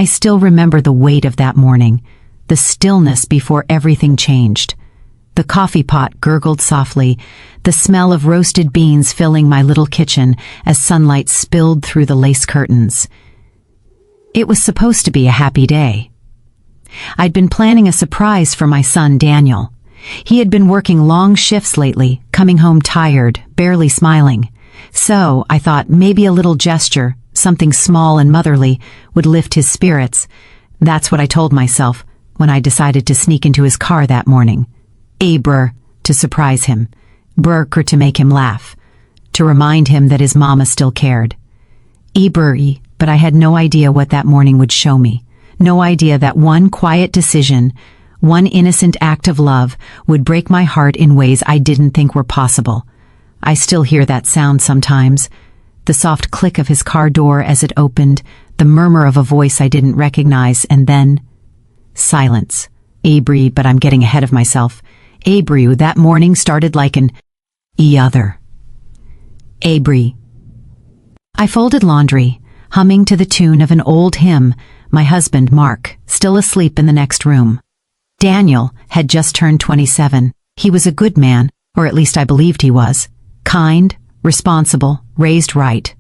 I still remember the weight of that morning, the stillness before everything changed. The coffee pot gurgled softly, the smell of roasted beans filling my little kitchen as sunlight spilled through the lace curtains. It was supposed to be a happy day. I'd been planning a surprise for my son Daniel. He had been working long shifts lately, coming home tired, barely smiling. So I thought maybe a little gesture, something small and motherly, would lift his spirits. That's what I told myself when I decided to sneak into his car that morning. Brr, to surprise him. Brr, to make him laugh. To remind him that his mama still cared. Brr, but I had no idea what that morning would show me. No idea that one quiet decision, one innocent act of love, would break my heart in ways I didn't think were possible. I still hear that sound sometimes. The soft click of his car door as it opened, the murmur of a voice I didn't recognize, and then silence. But I'm getting ahead of myself. That morning started like an other. I folded laundry, humming to the tune of an old hymn, my husband, Mark, still asleep in the next room. Daniel had just turned 27. He was a good man, or at least I believed he was. Kind, responsible, raised right.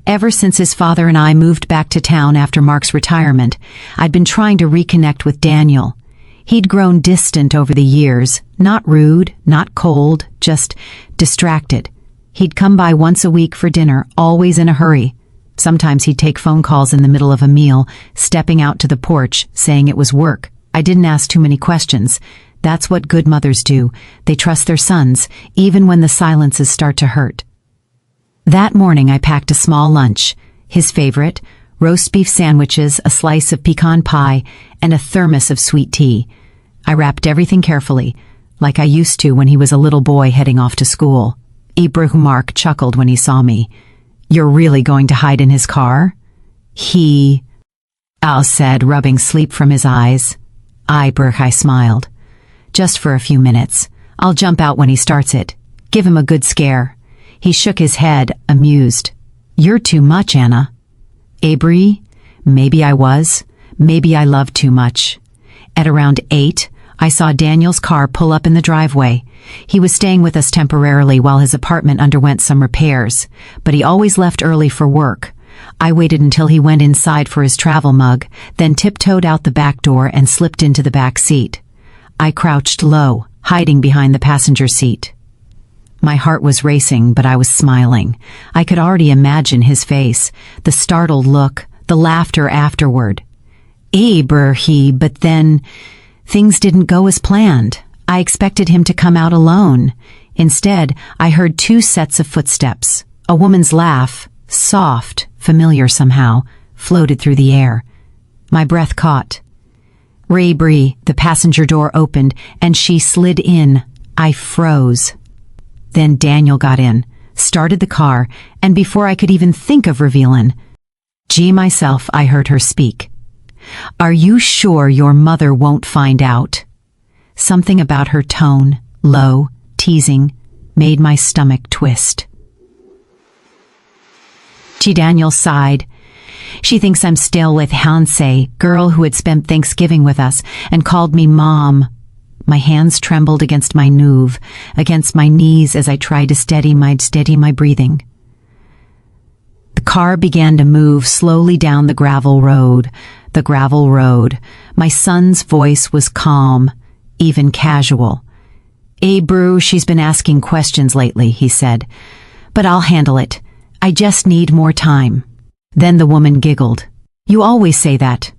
Ever since his father and I moved back to town after Mark's retirement, I'd been trying to reconnect with Daniel. He'd grown distant over the years, not rude, not cold, just distracted. He'd come by once a week for dinner, always in a hurry. Sometimes he'd take phone calls in the middle of a meal, stepping out to the porch, saying it was work. I didn't ask too many questions. That's what good mothers do. They trust their sons, even when the silences start to hurt. That morning I packed a small lunch, his favorite, roast beef sandwiches, a slice of pecan pie, and a thermos of sweet tea. I wrapped everything carefully, like I used to when he was a little boy heading off to school. Mark chuckled when he saw me. "You're really going to hide in his car?" Al said, rubbing sleep from his eyes. I smiled. "Just for a few minutes. I'll jump out when he starts it. Give him a good scare." He shook his head, amused. "You're too much, Anna." Maybe I was. Maybe I loved too much. At around 8, I saw Daniel's car pull up in the driveway. He was staying with us temporarily while his apartment underwent some repairs, but he always left early for work. I waited until he went inside for his travel mug, then tiptoed out the back door and slipped into the back seat. I crouched low, hiding behind the passenger seat. My heart was racing, but I was smiling. I could already imagine his face, the startled look, the laughter afterward. But then things didn't go as planned. I expected him to come out alone. Instead, I heard 2 sets of footsteps. A woman's laugh, soft, familiar somehow, floated through the air. My breath caught. The passenger door opened, and she slid in. I froze. Then Daniel got in, started the car, and before I could even think of revealing, myself, I heard her speak. "Are you sure your mother won't find out?" Something about her tone, low, teasing, made my stomach twist. Daniel sighed. "She thinks I'm still with Hanse, girl who had spent Thanksgiving with us, and called me Mom." My hands trembled against my nouve, against my knees as I tried to steady my breathing. The car began to move slowly down the gravel road. My son's voice was calm, even casual. "She's been asking questions lately," he said. "But I'll handle it. I just need more time." Then the woman giggled. "You always say that."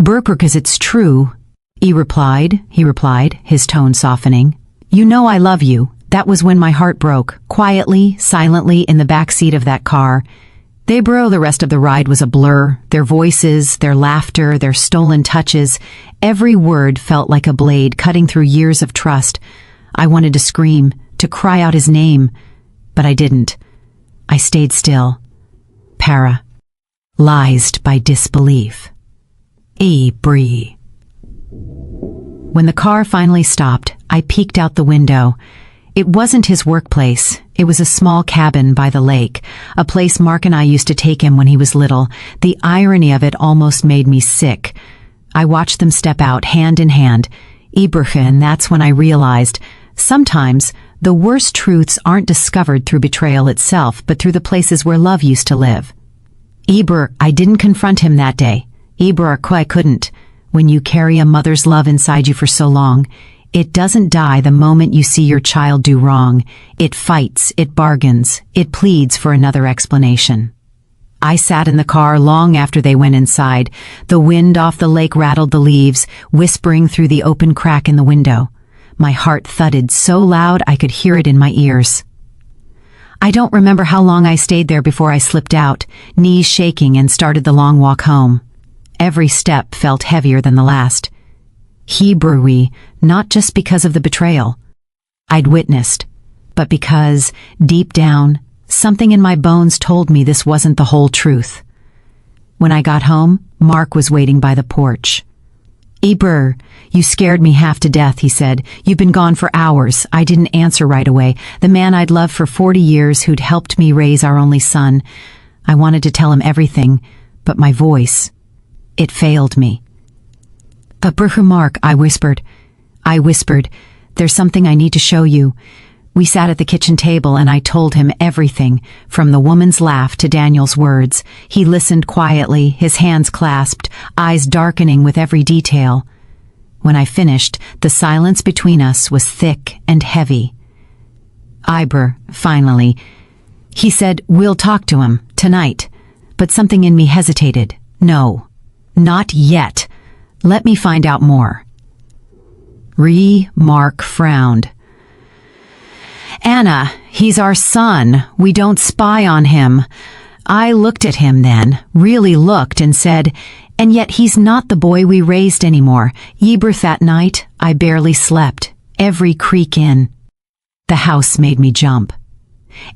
"'Cause it's true," he replied, his tone softening. "You know I love you." That was when my heart broke, quietly, silently, in the back seat of that car. The rest of the ride was a blur. Their voices, their laughter, their stolen touches. Every word felt like a blade cutting through years of trust. I wanted to scream, to cry out his name, but I didn't. I stayed still, paralyzed by disbelief. When the car finally stopped, I peeked out the window. It wasn't his workplace. It was a small cabin by the lake, a place Mark and I used to take him when he was little. The irony of it almost made me sick. I watched them step out hand in hand, Ibrahim, and that's when I realized, sometimes the worst truths aren't discovered through betrayal itself, but through the places where love used to live. I didn't confront him that day. I couldn't. When you carry a mother's love inside you for so long, it doesn't die the moment you see your child do wrong. It fights, it bargains, it pleads for another explanation. I sat in the car long after they went inside. The wind off the lake rattled the leaves, whispering through the open crack in the window. My heart thudded so loud I could hear it in my ears. I don't remember how long I stayed there before I slipped out, knees shaking, and started the long walk home. Every step felt heavier than the last. Not just because of the betrayal I'd witnessed, but because, deep down, something in my bones told me this wasn't the whole truth. When I got home, Mark was waiting by the porch. You scared me half to death, he said. You've been gone for hours. I didn't answer right away. The man I'd loved for 40 years who'd helped me raise our only son. I wanted to tell him everything, but my voice, it failed me. Mark, I whispered, there's something I need to show you. We sat at the kitchen table and I told him everything, from the woman's laugh to Daniel's words. He listened quietly, his hands clasped, eyes darkening with every detail. When I finished, the silence between us was thick and heavy. Finally, he said, we'll talk to him, tonight. But something in me hesitated. No, not yet. Let me find out more. Mark frowned. Anna, he's our son. We don't spy on him. I looked at him then, really looked, and said, and yet he's not the boy we raised anymore. That night, I barely slept, every creak in. The house made me jump.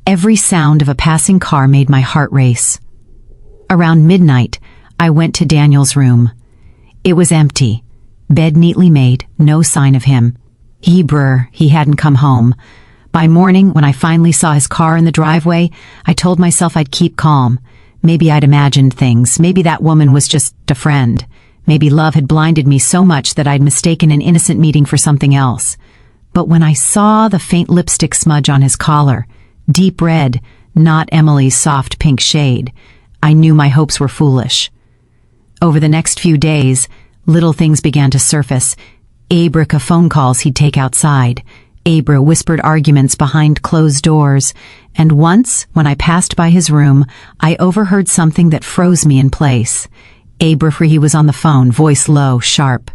Every sound of a passing car made my heart race. Around midnight, I went to Daniel's room. It was empty, bed neatly made, no sign of him. He hadn't come home. By morning, when I finally saw his car in the driveway, I told myself I'd keep calm. Maybe I'd imagined things. Maybe that woman was just a friend. Maybe love had blinded me so much that I'd mistaken an innocent meeting for something else. But when I saw the faint lipstick smudge on his collar, deep red, not Emily's soft pink shade, I knew my hopes were foolish. Over the next few days, little things began to surface. Phone calls he'd take outside. Whispered arguments behind closed doors. And once, when I passed by his room, I overheard something that froze me in place. He was on the phone, voice low, sharp.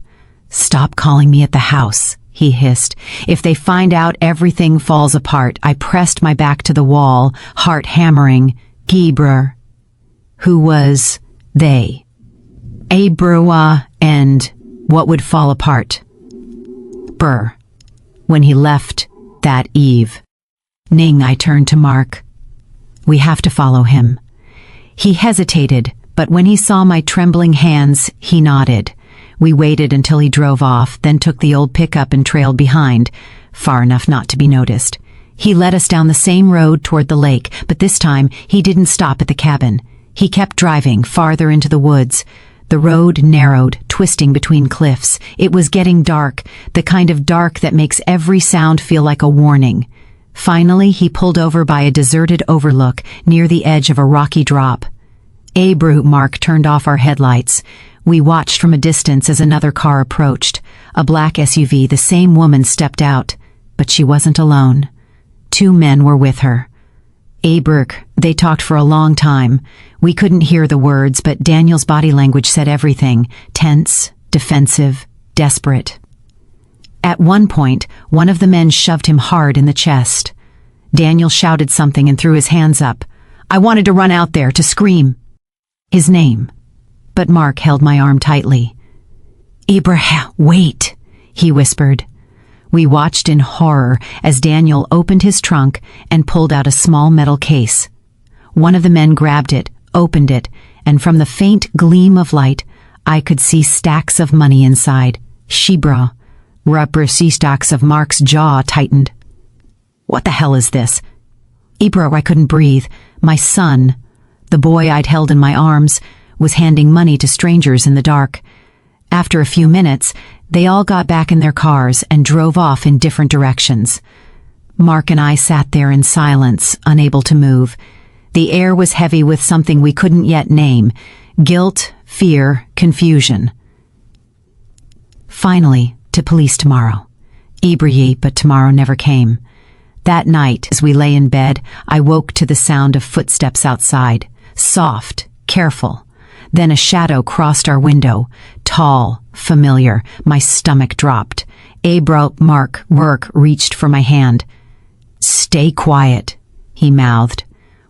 Stop calling me at the house, he hissed. If they find out, everything falls apart. I pressed my back to the wall, heart hammering. Who was they? And what would fall apart? When he left that eve. I turned to Mark. We have to follow him. He hesitated, but when he saw my trembling hands, he nodded. We waited until he drove off, then took the old pickup and trailed behind, far enough not to be noticed. He led us down the same road toward the lake, but this time he didn't stop at the cabin. He kept driving farther into the woods. The road narrowed, twisting between cliffs. It was getting dark, the kind of dark that makes every sound feel like a warning. Finally, he pulled over by a deserted overlook near the edge of a rocky drop. Mark turned off our headlights. We watched from a distance as another car approached. A black SUV, the same woman stepped out, but she wasn't alone. 2 men were with her. They talked for a long time. We couldn't hear the words, but Daniel's body language said everything. Tense, defensive, desperate. At one point, one of the men shoved him hard in the chest. Daniel shouted something and threw his hands up. I wanted to run out there, to scream his name. But Mark held my arm tightly. Wait, he whispered. We watched in horror as Daniel opened his trunk and pulled out a small metal case. One of the men grabbed it, opened it, and from the faint gleam of light, I could see stacks of money inside. Stacks of Mark's jaw tightened. What the hell is this? Ibro, I couldn't breathe. My son, the boy I'd held in my arms, was handing money to strangers in the dark. After a few minutes, they all got back in their cars and drove off in different directions. Mark and I sat there in silence, unable to move. The air was heavy with something we couldn't yet name: guilt, fear, confusion. Finally, to police tomorrow. Ibrahim, but tomorrow never came. That night, as we lay in bed, I woke to the sound of footsteps outside, soft, careful. Then a shadow crossed our window, tall, familiar. My stomach dropped. Mark reached for my hand. "Stay quiet," he mouthed.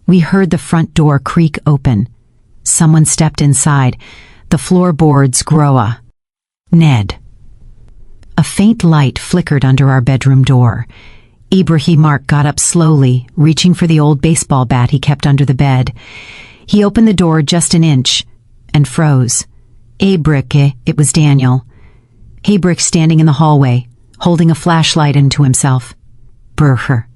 We heard the front door creak open. Someone stepped inside. The floorboards groa. Ned. A faint light flickered under our bedroom door. Ibrahim Mark got up slowly, reaching for the old baseball bat he kept under the bed. He opened the door just an inch and froze. It was Daniel. Abrick standing in the hallway, holding a flashlight into himself. Brr.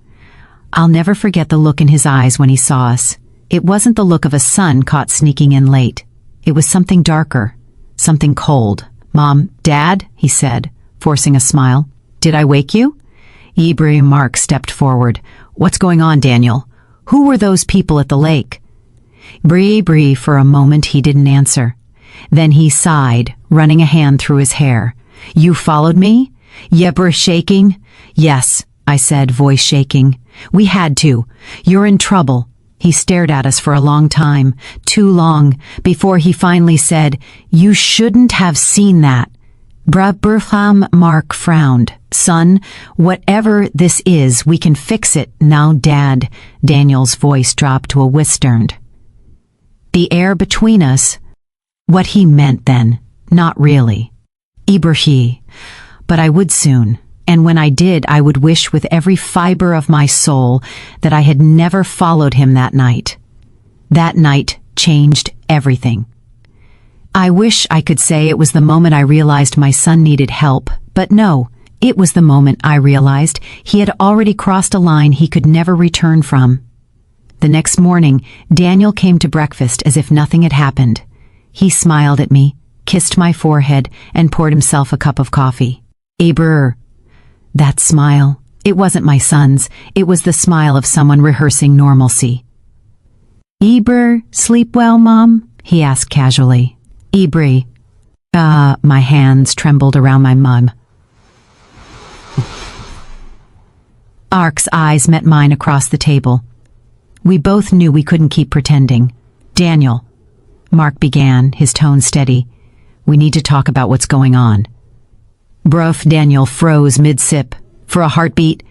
I'll never forget the look in his eyes when he saw us. It wasn't the look of a son caught sneaking in late. It was something darker, something cold. "Mom, Dad," he said, forcing a smile. "Did I wake you?" Ibrahim Mark stepped forward. "What's going on, Daniel? Who were those people at the lake?" Bree. For a moment he didn't answer. Then he sighed, running a hand through his hair. "You followed me?" Yebra shaking. "Yes," I said, voice shaking. "We had to. You're in trouble." He stared at us for a long time, too long, before he finally said, "You shouldn't have seen that." Braham Mark frowned. "Son, whatever this is, we can fix it now, Dad." Daniel's voice dropped to a whisper. The air between us. What he meant then, not really. Ibrahim. But I would soon. And when I did, I would wish with every fiber of my soul that I had never followed him that night. That night changed everything. I wish I could say it was the moment I realized my son needed help, but no, it was the moment I realized he had already crossed a line he could never return from. The next morning, Daniel came to breakfast as if nothing had happened. He smiled at me, kissed my forehead, and poured himself a cup of coffee. That smile, it wasn't my son's, it was the smile of someone rehearsing normalcy. Sleep well, Mom? He asked casually. My hands trembled around my mum. Ark's eyes met mine across the table. We both knew we couldn't keep pretending. "Daniel," Mark began, his tone steady, "we need to talk about what's going on." Daniel froze mid-sip, for a heartbeat.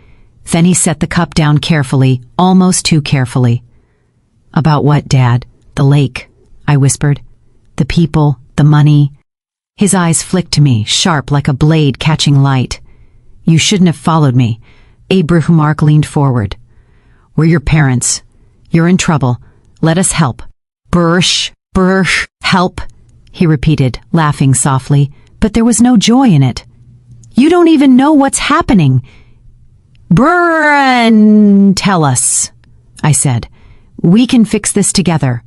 Then he set the cup down carefully, almost too carefully. "About what, Dad?" "The lake," I whispered. "The people, the money." His eyes flicked to me, sharp like a blade catching light. "You shouldn't have followed me." Abraham Mark leaned forward. "We're your parents. You're in trouble. Let us help." Bursh, help," he repeated, laughing softly, but there was no joy in it. "You don't even know what's happening." "Tell us," I said. "We can fix this together."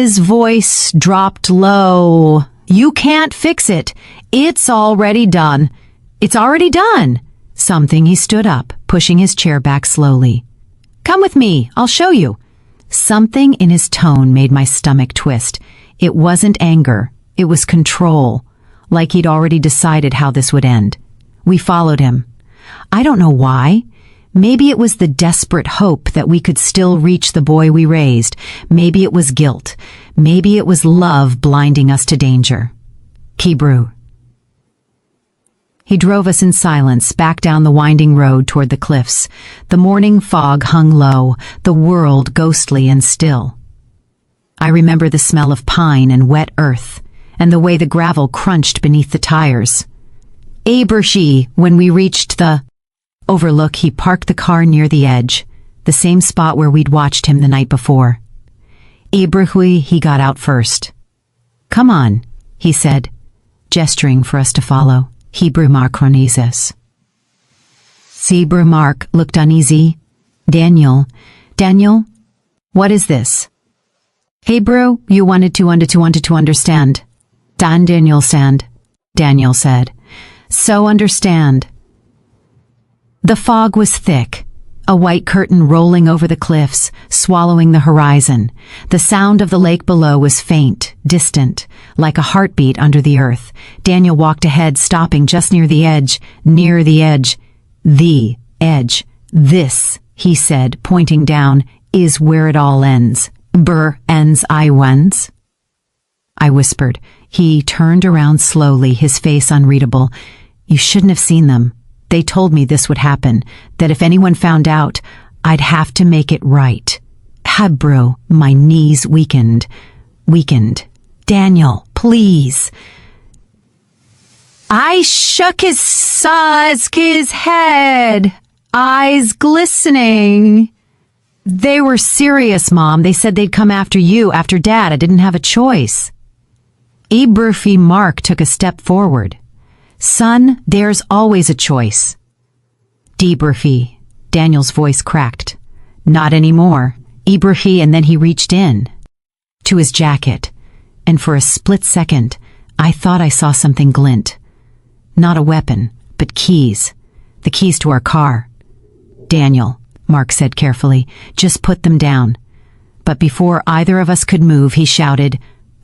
His voice dropped low. "You can't fix it. It's already done." "It's already done." He stood up, pushing his chair back slowly. "Come with me, I'll show you." Something in his tone made my stomach twist. It wasn't anger, it was control, like he'd already decided how this would end. We followed him. I don't know why. Maybe it was the desperate hope that we could still reach the boy we raised. Maybe it was guilt. Maybe it was love blinding us to danger. Kibru. He drove us in silence back down the winding road toward the cliffs. The morning fog hung low, the world ghostly and still. I remember the smell of pine and wet earth, and the way the gravel crunched beneath the tires. When we reached the overlook, he parked the car near the edge, the same spot where we'd watched him the night before. He got out first. "Come on," he said, gesturing for us to follow. Hebrew Macronesis. Zebra Mark looked uneasy. Daniel, what is this? Hey bro, you wanted to understand. Daniel said. So understand. The fog was thick, a white curtain rolling over the cliffs, swallowing the horizon. The sound of the lake below was faint, distant, like a heartbeat under the earth. Daniel walked ahead, stopping just near the edge. The edge. This, he said, pointing down, is where it all ends. Ends I wins? I whispered. He turned around slowly, his face unreadable. You shouldn't have seen them. They told me this would happen, that if anyone found out, I'd have to make it right. Bro, my knees weakened. Daniel, please. I shook his head, eyes glistening. They were serious, Mom. They said they'd come after you, after Dad. I didn't have a choice. Mark took a step forward. Son, there's always a choice. Daniel's voice cracked. Not anymore. And then he reached in to his jacket, and for a split second, I thought I saw something glint. Not a weapon, but keys. The keys to our car. Daniel, Mark said carefully, just put them down. But before either of us could move, he shouted,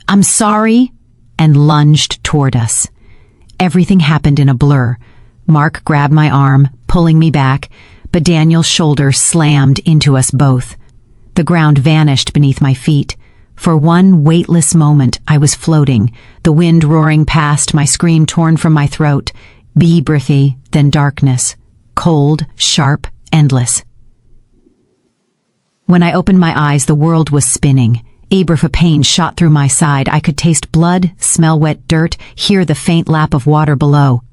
I'm sorry, and lunged toward us. Everything happened in a blur. Mark grabbed my arm, pulling me back, but Daniel's shoulder slammed into us both. The ground vanished beneath my feet. For one weightless moment, I was floating, the wind roaring past, my scream torn from my throat. Then darkness. Cold, sharp, endless. When I opened my eyes, the world was spinning. Pain shot through my side. I could taste blood, smell wet dirt, hear the faint lap of water below.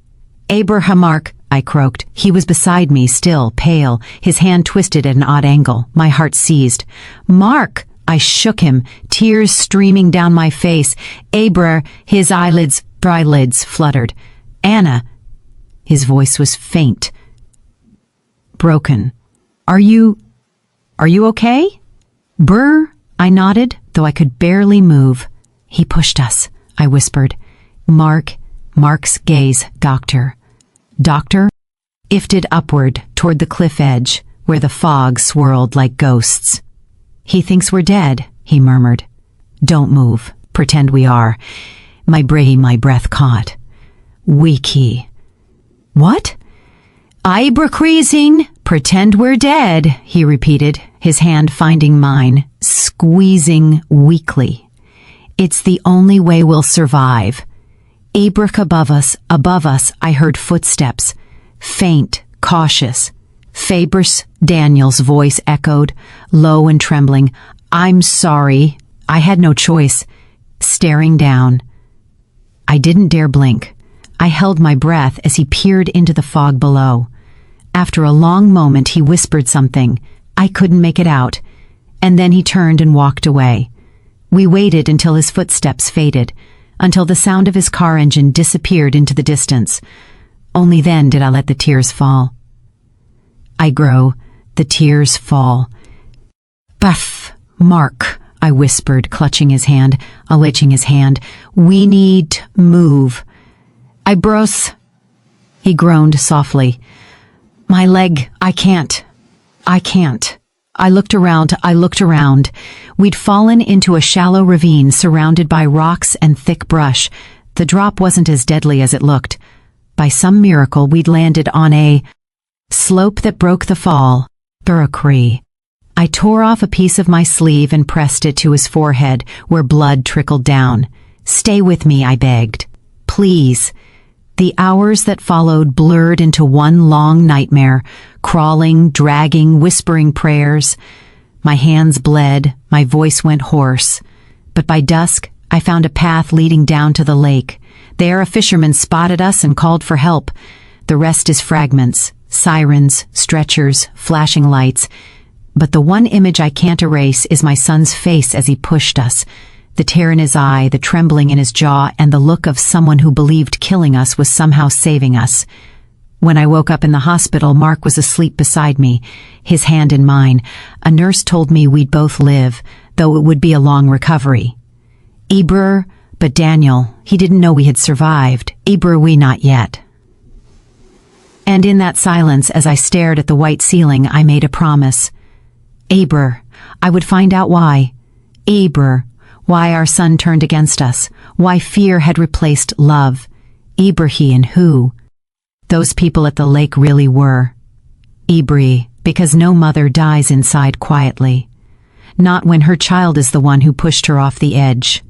Mark, I croaked. He was beside me, still, pale, his hand twisted at an odd angle. My heart seized. Mark! I shook him, tears streaming down my face. His eyelids fluttered. Anna! His voice was faint. Broken. Are you okay? I nodded, though I could barely move. He pushed us, I whispered. Mark's gaze, Doctor, ifted upward toward the cliff edge, where the fog swirled like ghosts. He thinks we're dead, he murmured. Don't move, pretend we are. My breath caught. Wiki. What? Ibra-creasing, pretend we're dead, he repeated, his hand finding mine, squeezing weakly. It's the only way we'll survive. Abrak above us, I heard footsteps. Faint, cautious. Daniel's voice echoed, low and trembling. I'm sorry. I had no choice. Staring down. I didn't dare blink. I held my breath as he peered into the fog below. After a long moment, he whispered something. I couldn't make it out. And then he turned and walked away. We waited until his footsteps faded, until the sound of his car engine disappeared into the distance. Only then did I let the tears fall. I grow. The tears fall. Mark, I whispered, clutching his hand, itching his hand. We need to move. He groaned softly. My leg, I can't. I looked around. We'd fallen into a shallow ravine surrounded by rocks and thick brush. The drop wasn't as deadly as it looked. By some miracle, we'd landed on a slope that broke the fall. I tore off a piece of my sleeve and pressed it to his forehead, where blood trickled down. Stay with me, I begged. Please. The hours that followed blurred into one long nightmare, crawling, dragging, whispering prayers. My hands bled, my voice went hoarse. But by dusk, I found a path leading down to the lake. There a fisherman spotted us and called for help. The rest is fragments, sirens, stretchers, flashing lights. But the one image I can't erase is my son's face as he pushed us. The tear in his eye, the trembling in his jaw, and the look of someone who believed killing us was somehow saving us. When I woke up in the hospital, Mark was asleep beside me, his hand in mine. A nurse told me we'd both live, though it would be a long recovery. But Daniel, he didn't know we had survived. We not yet. And in that silence, as I stared at the white ceiling, I made a promise. I would find out why. Why our son turned against us, why fear had replaced love. He and who those people at the lake really were. Because no mother dies inside quietly. Not when her child is the one who pushed her off the edge.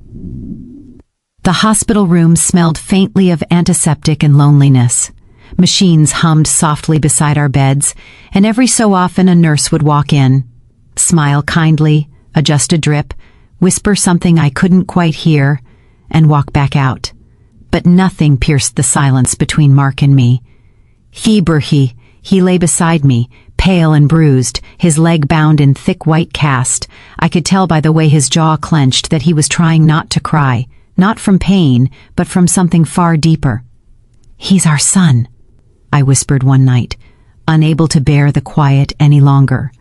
The hospital room smelled faintly of antiseptic and loneliness. Machines hummed softly beside our beds, and every so often a nurse would walk in, smile kindly, adjust a drip, whisper something I couldn't quite hear, and walk back out. But nothing pierced the silence between Mark and me. He lay beside me, pale and bruised, his leg bound in thick white cast. I could tell by the way his jaw clenched that he was trying not to cry, not from pain, but from something far deeper. "He's our son," I whispered one night, unable to bear the quiet any longer.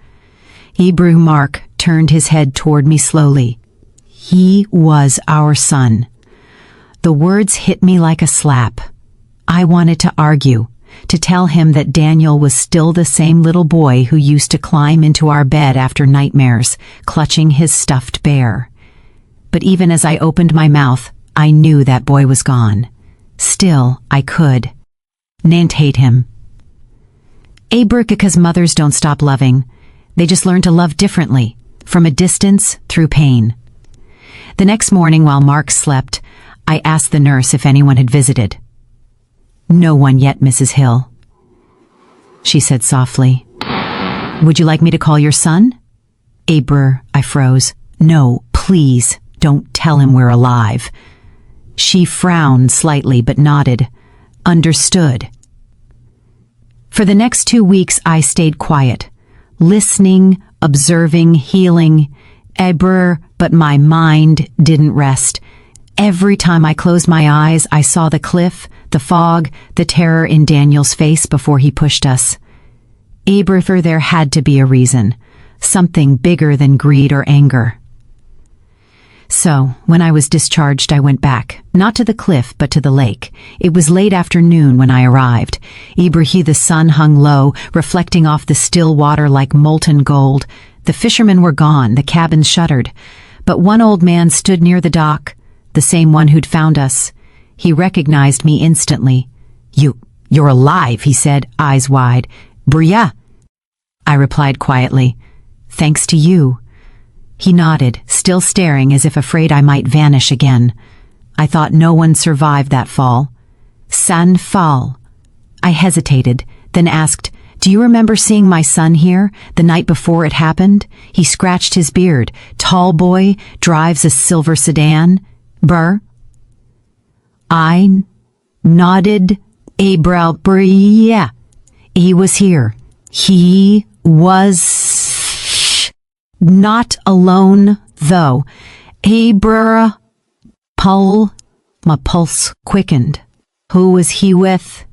Mark turned his head toward me slowly. He was our son. The words hit me like a slap. I wanted to argue, to tell him that Daniel was still the same little boy who used to climb into our bed after nightmares, clutching his stuffed bear. But even as I opened my mouth, I knew that boy was gone. Still, I could. Nant hate him. Because mothers don't stop loving. They just learn to love differently, from a distance, through pain. The next morning while Mark slept, I asked the nurse if anyone had visited. "No one yet, Mrs. Hill," she said softly. "Would you like me to call your son?" I froze. "No, please, don't tell him we're alive." She frowned slightly but nodded. "Understood." For the next 2 weeks I stayed quiet, listening, observing, healing. But my mind didn't rest. Every time I closed my eyes, I saw the cliff, the fog, the terror in Daniel's face before he pushed us. There had to be a reason, something bigger than greed or anger. So, when I was discharged, I went back, not to the cliff, but to the lake. It was late afternoon when I arrived. The sun hung low, reflecting off the still water like molten gold. The fishermen were gone, the cabins shuttered. But one old man stood near the dock, the same one who'd found us. He recognized me instantly. You're alive," he said, eyes wide. "Bria," I replied quietly. "Thanks to you." He nodded, still staring as if afraid I might vanish again. I thought no one survived that fall. San fall. I hesitated, then asked, "Do you remember seeing my son here, the night before it happened? He scratched his beard. Tall boy, drives a silver sedan. Burr?" I nodded. Yeah. He was here. He was not alone, though. My pulse quickened. Who was he with?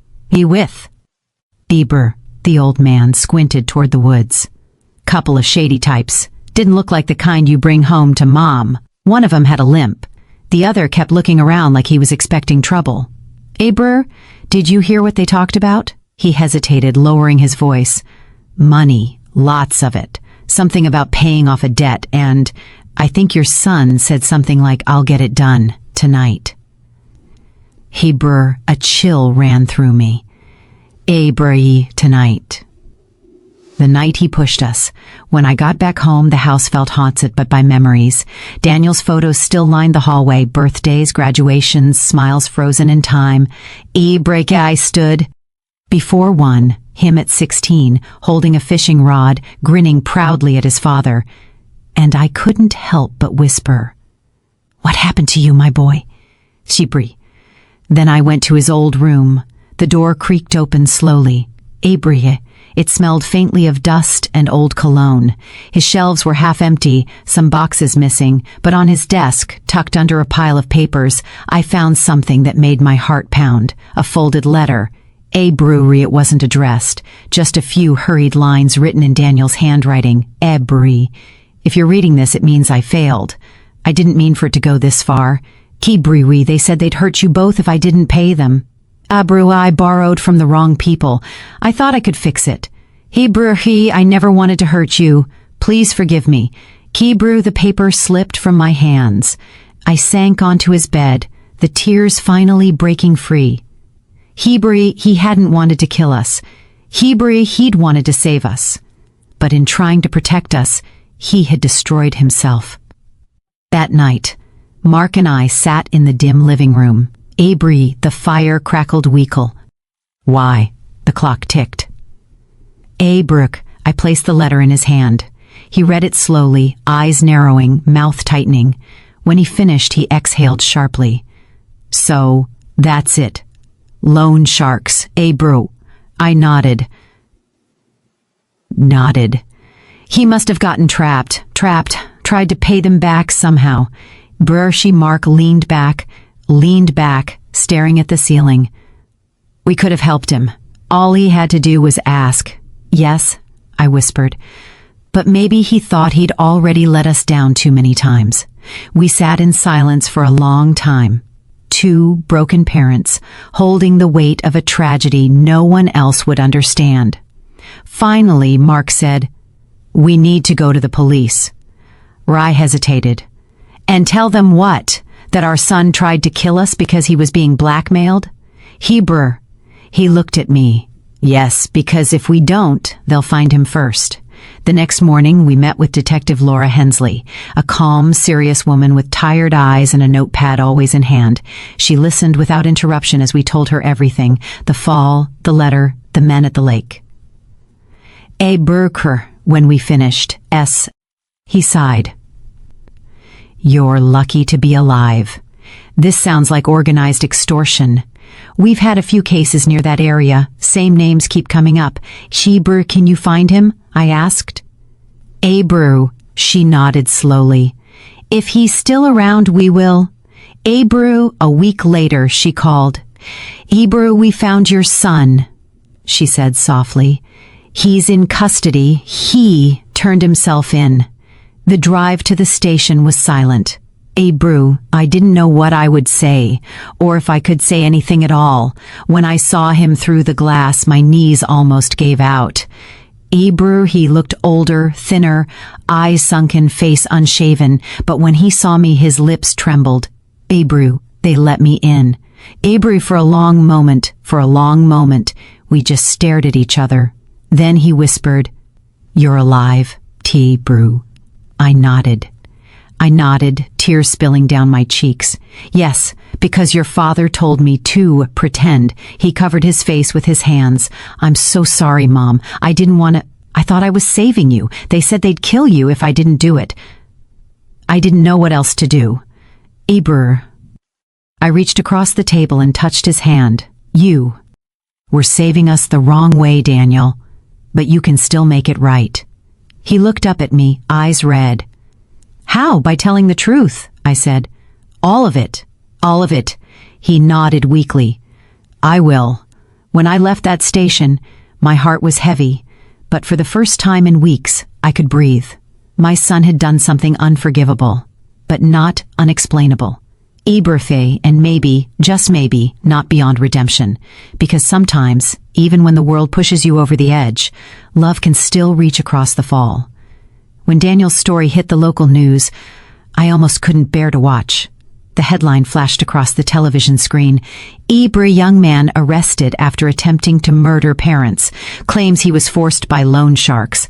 The old man squinted toward the woods. Couple of shady types. Didn't look like the kind you bring home to Mom. One of 'em had a limp. The other kept looking around like he was expecting trouble. Did you hear what they talked about?" He hesitated, lowering his voice. "Money, lots of it. Something about paying off a debt, and I think your son said something like, 'I'll get it done tonight.'" A chill ran through me. Tonight. The night he pushed us. When I got back home, the house felt haunted but by memories. Daniel's photos still lined the hallway, birthdays, graduations, smiles frozen in time. I stood before one, him at 16, holding a fishing rod, grinning proudly at his father. And I couldn't help but whisper, "What happened to you, my boy?" Then I went to his old room. The door creaked open slowly. It smelled faintly of dust and old cologne. His shelves were half empty, some boxes missing, but on his desk, tucked under a pile of papers, I found something that made my heart pound. A folded letter. A brewery, it wasn't addressed, just a few hurried lines written in Daniel's handwriting. Brewery. If you're reading this, it means I failed. I didn't mean for it to go this far. Key brewery, they said they'd hurt you both if I didn't pay them. Brew, I borrowed from the wrong people. I thought I could fix it. Hebrew, I never wanted to hurt you. Please forgive me. Hebrew, the paper slipped from my hands. I sank onto his bed, the tears finally breaking free. Hebrew, he hadn't wanted to kill us. Hebrew, he'd wanted to save us. But in trying to protect us, he had destroyed himself. That night, Mark and I sat in the dim living room. Abri, the fire crackled weakle. Why? The clock ticked. Brooke, I placed the letter in his hand. He read it slowly, eyes narrowing, mouth tightening. When he finished, he exhaled sharply. So, that's it. Loan sharks, Bro. I nodded. He must have gotten trapped, tried to pay them back somehow. Mark leaned back, staring at the ceiling. We could have helped him. All he had to do was ask. Yes, I whispered. But maybe he thought he'd already let us down too many times. We sat in silence for a long time. Two broken parents, holding the weight of a tragedy no one else would understand. Finally, Mark said, "We need to go to the police." Rye hesitated. "And tell them what? That our son tried to kill us because he was being blackmailed?" Hebrew. He looked at me. "Yes, because if we don't, they'll find him first." The next morning, we met with Detective Laura Hensley, a calm, serious woman with tired eyes and a notepad always in hand. She listened without interruption as we told her everything, the fall, the letter, the men at the lake. Burker, when we finished, he sighed. "You're lucky to be alive. This sounds like organized extortion. We've had a few cases near that area. Same names keep coming up. Hebrew, can you find him?" I asked. Brew, she nodded slowly. "If he's still around, we will." Brew, a week later, she called. "Hebrew, we found your son," she said softly. "He's in custody. He turned himself in." The drive to the station was silent. Brew, I didn't know what I would say, or if I could say anything at all. When I saw him through the glass, my knees almost gave out. Brew, he looked older, thinner, eyes sunken, face unshaven, but when he saw me, his lips trembled. Brew, they let me in. Brew, for a long moment, we just stared at each other. Then he whispered, "You're alive, Brew." I nodded, tears spilling down my cheeks. "Yes, because your father told me to pretend." He covered his face with his hands. "I'm so sorry, Mom. I didn't want to. I thought I was saving you. They said they'd kill you if I didn't do it. I didn't know what else to do." Brew. I reached across the table and touched his hand. "You were saving us the wrong way, Daniel, but you can still make it right." He looked up at me, eyes red. "How? By telling the truth," I said. All of it. He nodded weakly. "I will. When I left that station, my heart was heavy, but for the first time in weeks, I could breathe. My son had done something unforgivable, but not unexplainable. Iberfe, and maybe, just maybe, not beyond redemption, because sometimes, even when the world pushes you over the edge, love can still reach across the fall. When Daniel's story hit the local news, I almost couldn't bear to watch. The headline flashed across the television screen. Young man arrested after attempting to murder parents, claims he was forced by loan sharks.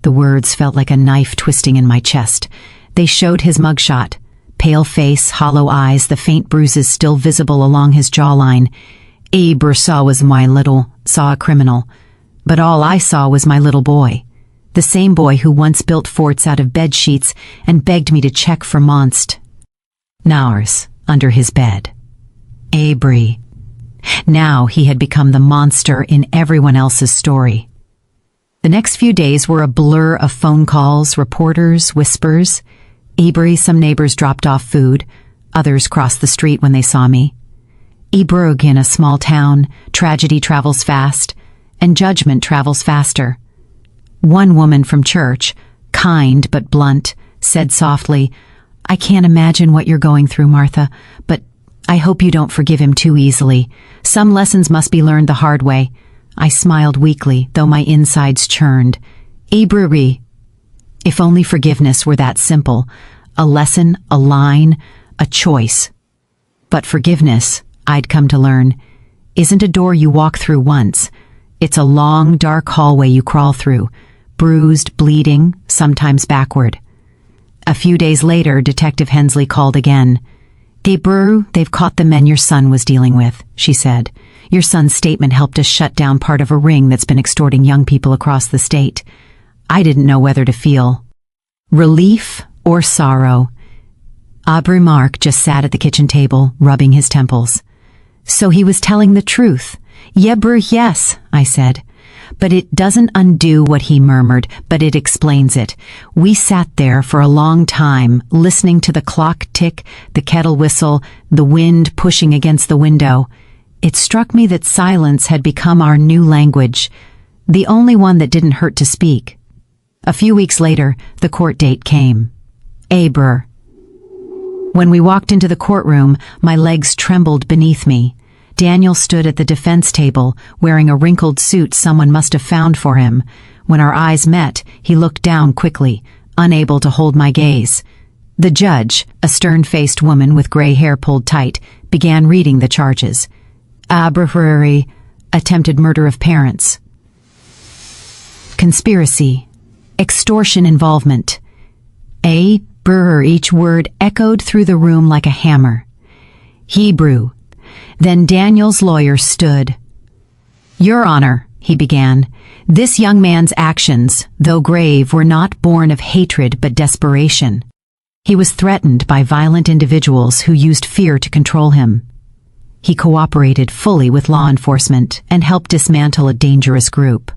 The words felt like a knife twisting in my chest. They showed his mugshot. Pale face, hollow eyes, the faint bruises still visible along his jawline. saw a criminal, but all I saw was my little boy. The same boy who once built forts out of bed sheets and begged me to check for monsters under his bed. Abri. Now he had become the monster in everyone else's story. The next few days were a blur of phone calls, reporters, whispers. Some neighbors dropped off food, others crossed the street when they saw me. Ibrug in a small town, tragedy travels fast, and judgment travels faster. One woman from church, kind but blunt, said softly, "I can't imagine what you're going through, Martha, but I hope you don't forgive him too easily. Some lessons must be learned the hard way." I smiled weakly, though my insides churned. Ibruri. If only forgiveness were that simple. A lesson, a line, a choice. But forgiveness, I'd come to learn, isn't a door you walk through once. It's a long, dark hallway you crawl through, bruised, bleeding, sometimes backward. A few days later, Detective Hensley called again. "They've caught the men your son was dealing with," she said. "Your son's statement helped us shut down part of a ring that's been extorting young people across the state." I didn't know whether to feel relief or sorrow. Aubrey Mark just sat at the kitchen table, rubbing his temples. "So he was telling the truth." Yes," I said. "But it doesn't undo what he murmured, but it explains it." We sat there for a long time, listening to the clock tick, the kettle whistle, the wind pushing against the window. It struck me that silence had become our new language, the only one that didn't hurt to speak. A few weeks later, the court date came. Aber. When we walked into the courtroom, my legs trembled beneath me. Daniel stood at the defense table, wearing a wrinkled suit someone must have found for him. When our eyes met, he looked down quickly, unable to hold my gaze. The judge, a stern-faced woman with gray hair pulled tight, began reading the charges. Arbitrary, attempted murder of parents. Conspiracy, extortion involvement. Each word echoed through the room like a hammer. Hebrew. Then Daniel's lawyer stood. "Your Honor," he began, "this young man's actions, though grave, were not born of hatred but desperation. He was threatened by violent individuals who used fear to control him. He cooperated fully with law enforcement and helped dismantle a dangerous group."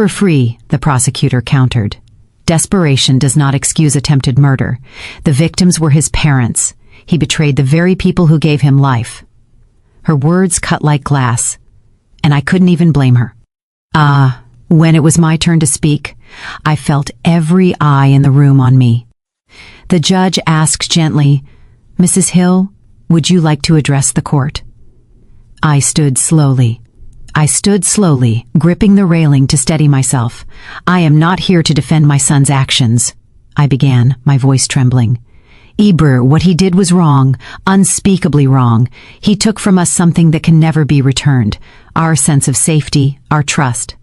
"Free," the prosecutor countered. "Desperation does not excuse attempted murder. The victims were his parents. He betrayed the very people who gave him life." Her words cut like glass, and I couldn't even blame her. When it was my turn to speak, I felt every eye in the room on me. The judge asked gently, "Mrs. Hill, would you like to address the court?" I stood slowly, gripping the railing to steady myself. "I am not here to defend my son's actions," I began, my voice trembling. "What he did was wrong, unspeakably wrong. He took from us something that can never be returned, our sense of safety, our trust."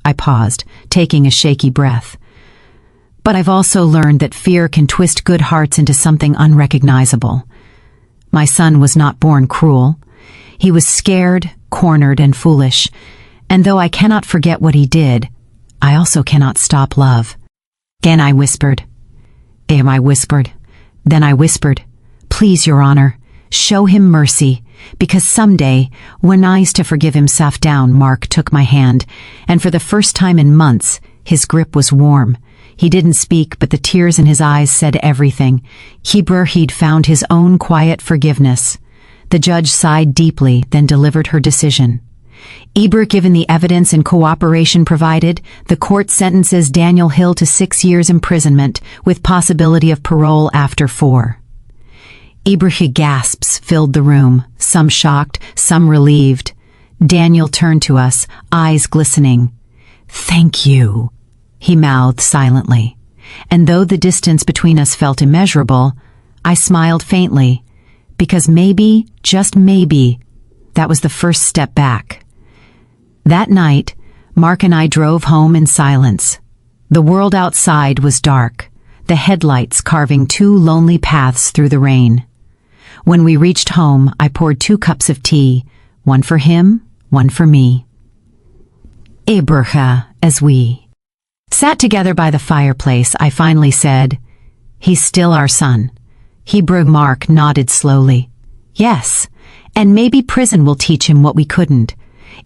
I paused, taking a shaky breath. "But I've also learned that fear can twist good hearts into something unrecognizable. My son was not born cruel. He was scared, cornered, and foolish. And though I cannot forget what he did, I also cannot stop love." Then I whispered, "Please, Your Honor, show him mercy, because someday, when I's to forgive himself down." Mark took my hand, and for the first time in months, his grip was warm. He didn't speak, but the tears in his eyes said everything. He'd found his own quiet forgiveness. The judge sighed deeply, then delivered her decision. Given the evidence and cooperation provided, the court sentences Daniel Hill to 6 years imprisonment with possibility of parole after 4. Gasps filled the room, some shocked, some relieved. Daniel turned to us, eyes glistening. "Thank you," he mouthed silently. And though the distance between us felt immeasurable, I smiled faintly, because maybe, just maybe, that was the first step back. That night, Mark and I drove home in silence. The world outside was dark, the headlights carving 2 lonely paths through the rain. When we reached home, I poured 2 cups of tea, one for him, one for me. As we sat together by the fireplace, I finally said, "He's still our son." Mark nodded slowly. "Yes, and maybe prison will teach him what we couldn't."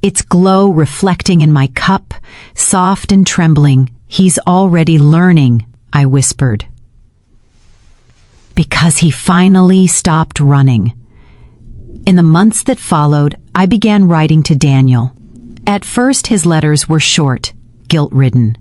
Its glow reflecting in my cup, soft and trembling. "He's already learning," I whispered. "Because he finally stopped running." In the months that followed, I began writing to Daniel. At first his letters were short, guilt-ridden.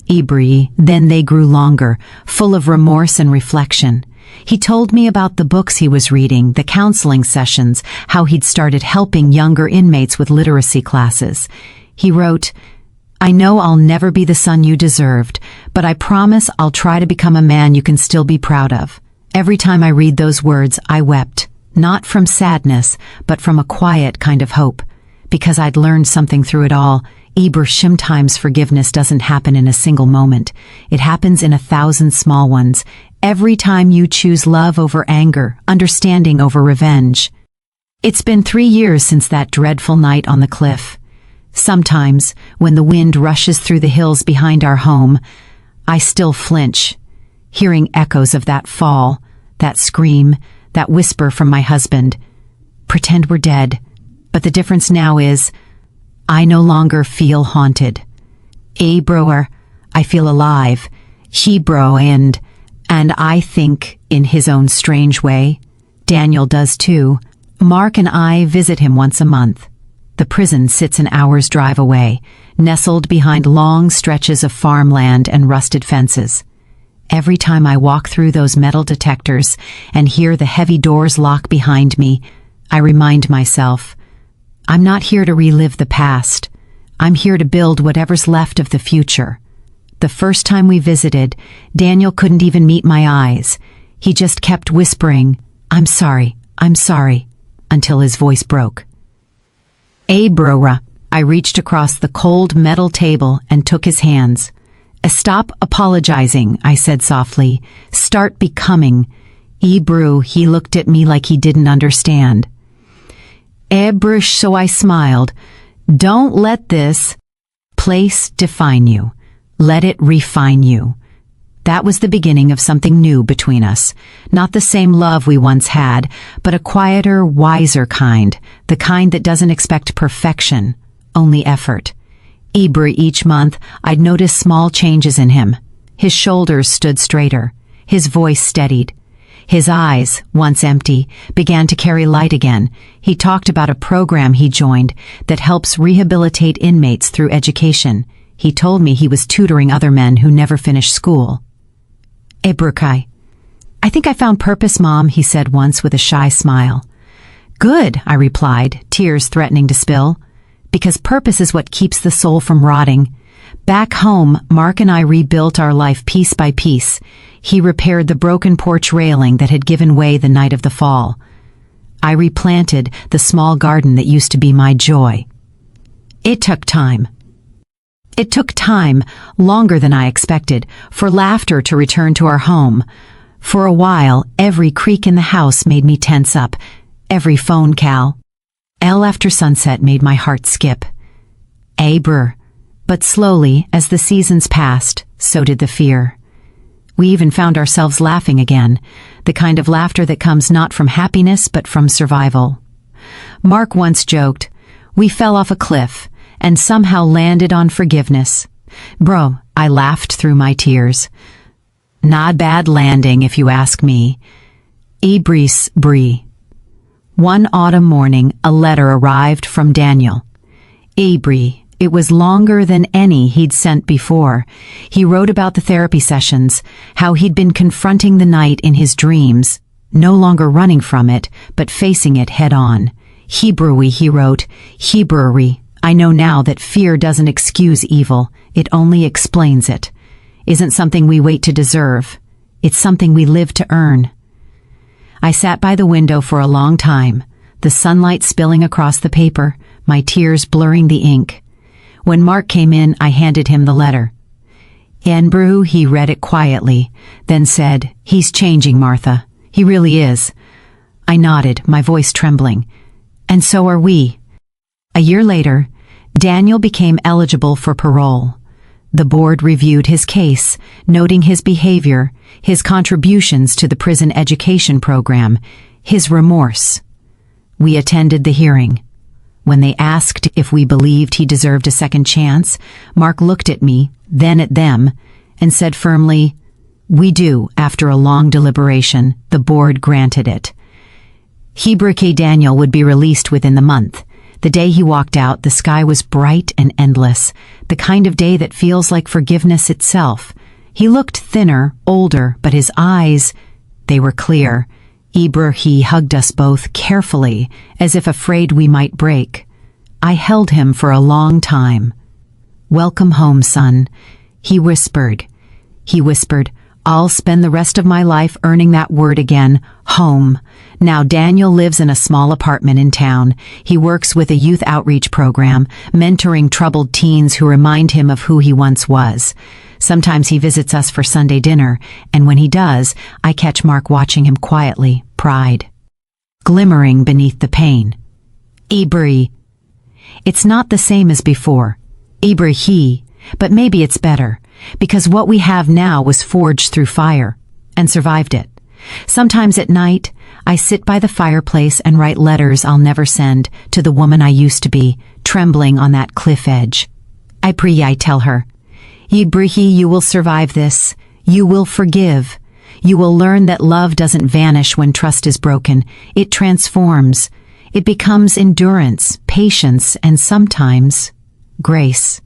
Then they grew longer, full of remorse and reflection. He told me about the books he was reading, the counseling sessions, how he'd started helping younger inmates with literacy classes. He wrote, "I know I'll never be the son you deserved, but I promise I'll try to become a man you can still be proud of." Every time I read those words, I wept, not from sadness, but from a quiet kind of hope, because I'd learned something through it all. Sometimes forgiveness doesn't happen in a single moment. It happens in 1,000 small ones. Every time you choose love over anger, understanding over revenge. It's been 3 years since that dreadful night on the cliff. Sometimes, when the wind rushes through the hills behind our home, I still flinch, hearing echoes of that fall, that scream, that whisper from my husband. Pretend we're dead, but the difference now is, I no longer feel haunted. I feel alive. And I think, in his own strange way, Daniel does too. Mark and I visit him once a month. The prison sits an hour's drive away, nestled behind long stretches of farmland and rusted fences. Every time I walk through those metal detectors and hear the heavy doors lock behind me, I remind myself, I'm not here to relive the past. I'm here to build whatever's left of the future. The first time we visited, Daniel couldn't even meet my eyes. He just kept whispering, I'm sorry, until his voice broke. I reached across the cold metal table and took his hands. Stop apologizing, I said softly. Start becoming. He looked at me like he didn't understand. So I smiled. Don't let this place define you. Let it refine you. That was the beginning of something new between us. Not the same love we once had, but a quieter, wiser kind, the kind that doesn't expect perfection, only effort. Each month, I'd notice small changes in him. His shoulders stood straighter. His voice steadied. His eyes, once empty, began to carry light again. He talked about a program he joined that helps rehabilitate inmates through education. He told me he was tutoring other men who never finished school. I think I found purpose, Mom, he said once with a shy smile. Good, I replied, tears threatening to spill. Because purpose is what keeps the soul from rotting. Back home, Mark and I rebuilt our life piece by piece. He repaired the broken porch railing that had given way the night of the fall. I replanted the small garden that used to be my joy. It took time. It took time, longer than I expected, for laughter to return to our home. For a while, every creak in the house made me tense up. Every phone call after sunset made my heart skip. But slowly, as the seasons passed, so did the fear. We even found ourselves laughing again, the kind of laughter that comes not from happiness but from survival. Mark once joked, we fell off a cliff and somehow landed on forgiveness. I laughed through my tears. Not bad landing, if you ask me. One autumn morning, a letter arrived from Daniel. It was longer than any he'd sent before. He wrote about the therapy sessions, how he'd been confronting the night in his dreams, no longer running from it, but facing it head on. He wrote, I know now that fear doesn't excuse evil, it only explains it. Isn't something we wait to deserve. It's something we live to earn. I sat by the window for a long time, the sunlight spilling across the paper, my tears blurring the ink. When Mark came in, I handed him the letter. He read it quietly, then said, He's changing, Martha. He really is. I nodded, my voice trembling. And so are we. A year later, Daniel became eligible for parole. The board reviewed his case, noting his behavior, his contributions to the prison education program, his remorse. We attended the hearing. When they asked if we believed he deserved a second chance, Mark looked at me, then at them, and said firmly, We do. After a long deliberation, the board granted it. Hebrake Daniel would be released within the month. The day he walked out, the sky was bright and endless, the kind of day that feels like forgiveness itself. He looked thinner, older, but his eyes, they were clear. He hugged us both carefully, as if afraid we might break. I held him for a long time. "Welcome home, son," he whispered. "I'll spend the rest of my life earning that word again, home." Now Daniel lives in a small apartment in town. He works with a youth outreach program, mentoring troubled teens who remind him of who he once was. Sometimes he visits us for Sunday dinner, and when he does, I catch Mark watching him quietly, pride glimmering beneath the pain. Ibri. It's not the same as before. Ibrahim, but maybe it's better, because what we have now was forged through fire, and survived it. Sometimes at night, I sit by the fireplace and write letters I'll never send to the woman I used to be, trembling on that cliff edge. I tell her, "Ibrahim, you will survive this. You will forgive. You will learn that love doesn't vanish when trust is broken. It transforms. It becomes endurance, patience, and sometimes grace."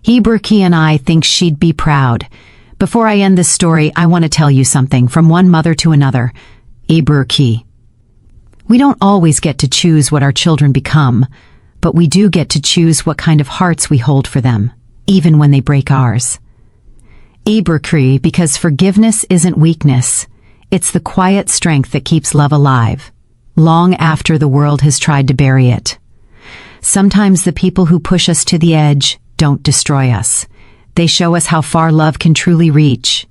Ibrahim and I think she'd be proud. Before I end this story, I want to tell you something from one mother to another. Ibrahim. We don't always get to choose what our children become, but we do get to choose what kind of hearts we hold for them, even when they break ours. Ibrahim, because forgiveness isn't weakness. It's the quiet strength that keeps love alive, long after the world has tried to bury it. Sometimes the people who push us to the edge don't destroy us. They show us how far love can truly reach.